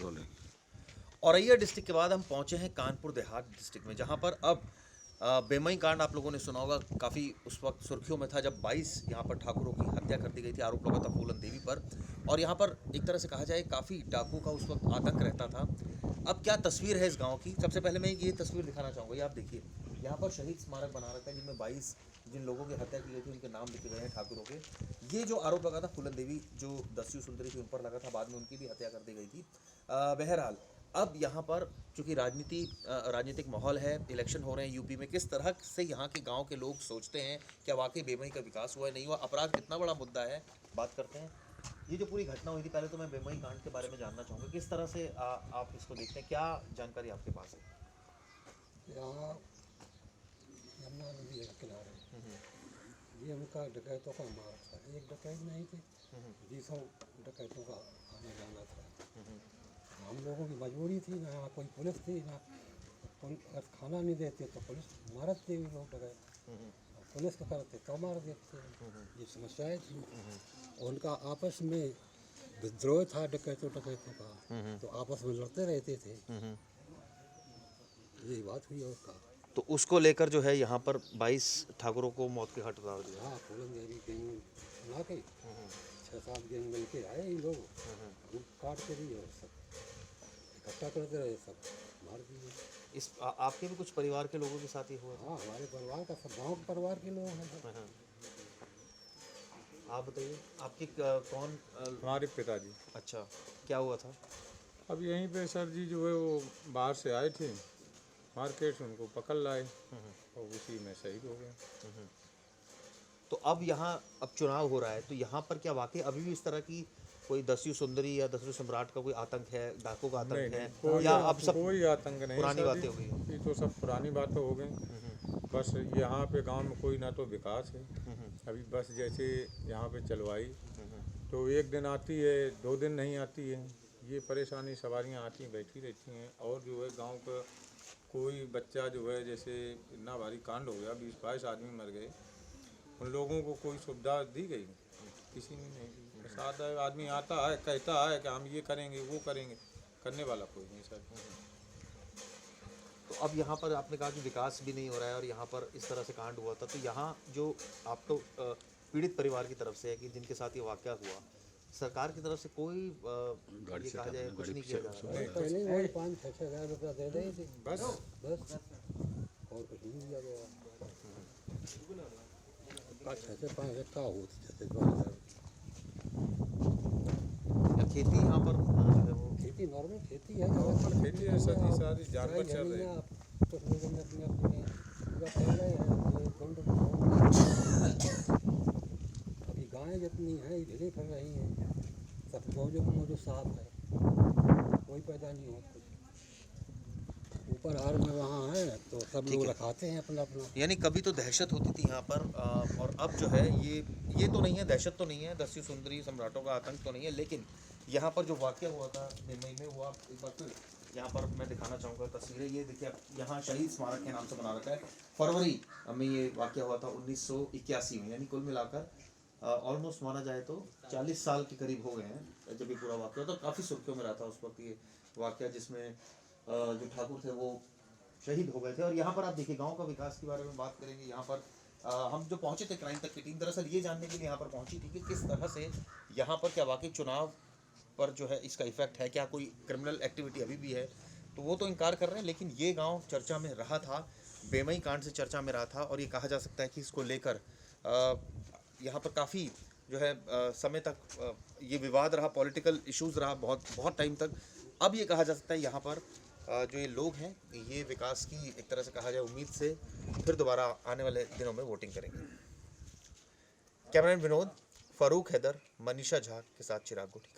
Control है। Auraiya district के बाद हम पहुंचे हैं कानपुर देहात डिस्ट्रिक्ट में, जहां पर अब बेमई कांड आप लोगों ने सुना होगा, काफ़ी उस वक्त सुर्खियों में था जब 22 यहाँ पर ठाकुरों की हत्या कर दी गई थी। आरोप लगा था फूलन देवी पर, और यहाँ पर एक तरह से कहा जाए काफ़ी डाकुओं का उस वक्त आतंक रहता था। अब क्या तस्वीर है इस गांव की, सबसे पहले मैं ये तस्वीर दिखाना चाहूँगा। ये आप देखिए, यहाँ पर शहीद स्मारक बना रखा है जिनमें 22 जिन लोगों की हत्या की गई थी उनके नाम लिखे गए हैं ठाकुरों के। ये जो आरोप लगा था फूलन देवी जो दस्यु सुंदरी थी उन पर लगा था, बाद में उनकी भी हत्या कर दी गई थी। बहरहाल अब यहाँ पर चूंकि राजनीतिक माहौल है, इलेक्शन हो रहे हैं यूपी में, किस तरह से यहाँ के गांव के लोग सोचते हैं, क्या वाकई बेमई का विकास हुआ है नहीं हुआ, अपराध कितना बड़ा मुद्दा है, बात करते हैं। ये जो पूरी घटना हुई थी, पहले तो मैं बेमई कांड के बारे में जानना चाहूँगा, किस तरह से आप इसको देखते हैं, क्या जानकारी आपके पास है। यहाँ यमुना नदी के किनारे ये उनका डकैतों का मार्ग था। एक डकैत नहीं थे, 20 डकैतों का आने जाना था। हम लोगों की मजबूरी थी, ना यहाँ कोई पुलिस थी, ना अगर खाना नहीं देते तो पुलिस मारते भी लोग डकैत, पुलिस का करते तो मार देते। ये समस्याएं थी। उनका आपस में विद्रोह था डकैतों का, तो आपस में लड़ते रहते थे। यही बात हुई और का। तो उसको लेकर जो है यहाँ पर 22 ठाकुरों को मौत के घाट उतार दिया। हाँ, फूलन देवी गैंग बना के 6-7 गैंग मिल के आए ये लोग, काट के दिए और सब इकट्ठा करते रहे, सब मार दिए। इस आपके भी कुछ परिवार के लोगों के साथ ही हुआ? हाँ, हमारे परिवार का सब गाँव के परिवार के लोग हैं। आप बताइए, आपके कौन? हमारे पिताजी। अच्छा, क्या हुआ था? अब यहीं पे सर जी जो है वो बाहर से आए थे मार्केट से, उनको पकड़ लाए और उसी में शहीद हो गए। तो अब यहाँ अब चुनाव हो रहा है, तो यहाँ पर क्या वाकई अभी भी इस तरह की कोई दस्यु सुंदरी या दस्यु सम्राट का कोई आतंक है, डाकू का आतंक है, या अब सब कोई आतंक नहीं, पुरानी बातें हो गई? ये तो सब पुरानी बातें हो गई। बस यहाँ पे गांव में कोई ना तो विकास है। अभी बस जैसे यहाँ पे चलवाई तो एक दिन आती है, 2 दिन नहीं आती है। ये परेशानी, सवारियाँ आती हैं बैठी रहती हैं, और जो है गांव का कोई बच्चा जो है, जैसे इतना भारी कांड हो गया, 20-22 आदमी मर गए, उन लोगों को कोई सुविधा दी गई? किसी ने नहीं दी। बस आधा आदमी आता है, कहता है कि हम ये करेंगे वो करेंगे, करने वाला कोई नहीं सर। तो अब यहाँ पर आपने कहा कि विकास भी नहीं हो रहा है और यहाँ पर इस तरह से कांड हुआ था, तो यहाँ जो आप तो पीड़ित परिवार की तरफ से है कि जिनके साथ ये वाकया हुआ, सरकार की तरफ से कोई ये कहा जाए कुछ नहीं किया जा रहा है? पहले वही 5-6 हज़ार रुपया दे रहे थे, बस और कुछ नहीं दिया गया। 6-5 का होती 6-12 खेती यहाँ पर जो है वो खेती नॉर्मल खेती है। खेती है सर जी, सारी जानवर चल रहे हैं। कुछ लोगों ने अपने अपने पूरा कर रहे हैं। अभी गायें जितनी हैं इधर कर रही हैं, सब मौजूद साफ है, कोई पैदा नहीं हो कुछ। ऊपर हार में वहाँ है तो सब लोग रखाते हैं अपना अपना। यानी कभी तो दहशत होती थी यहाँ पर, और अब जो है ये तो नहीं है, दहशत तो नहीं है, दस्यु सुंदरी सम्राटों का आतंक तो नहीं है, लेकिन यहाँ पर जो वाकया हुआ था बेमई में, वो आप एक बार फिर यहाँ पर मैं दिखाना चाहूँगा तस्वीरें। ये देखिए, यहाँ शहीद स्मारक के नाम से बना रखा है। फरवरी में ये वाकया हुआ था 1981 में, यानी कुल मिलाकर ऑलमोस्ट माना जाए तो 40 साल के करीब हो गए हैं जब ये पूरा वाकया हुआ। तो काफ़ी सुर्खियों में रहा था उस वक्त ये वाकया, जिसमें जो ठाकुर थे वो शहीद हो गए थे। और यहाँ पर आप देखिए, गांव का विकास के बारे में बात करेंगे। यहाँ पर हम जो पहुँचे थे क्राइम तक की टीम, दरअसल ये जानने के लिए यहाँ पर पहुँची थी कि किस तरह से यहाँ पर क्या वाकई चुनाव पर जो है इसका इफेक्ट है, क्या कोई क्रिमिनल एक्टिविटी अभी भी है। तो वो तो इनकार कर रहे हैं, लेकिन ये गाँव चर्चा में रहा था, बेमई कांड से चर्चा में रहा था, और ये कहा जा सकता है कि इसको लेकर यहाँ पर काफ़ी जो है समय तक ये विवाद रहा, पॉलिटिकल इश्यूज़ रहा बहुत टाइम तक। अब ये कहा जा सकता है यहाँ पर जो ये लोग हैं, ये विकास की एक तरह से कहा जाए उम्मीद से फिर दोबारा आने वाले दिनों में वोटिंग करेंगे। कैमरामैन विनोद, फारूक हैदर, मनीषा झा के साथ चिराग गुठी।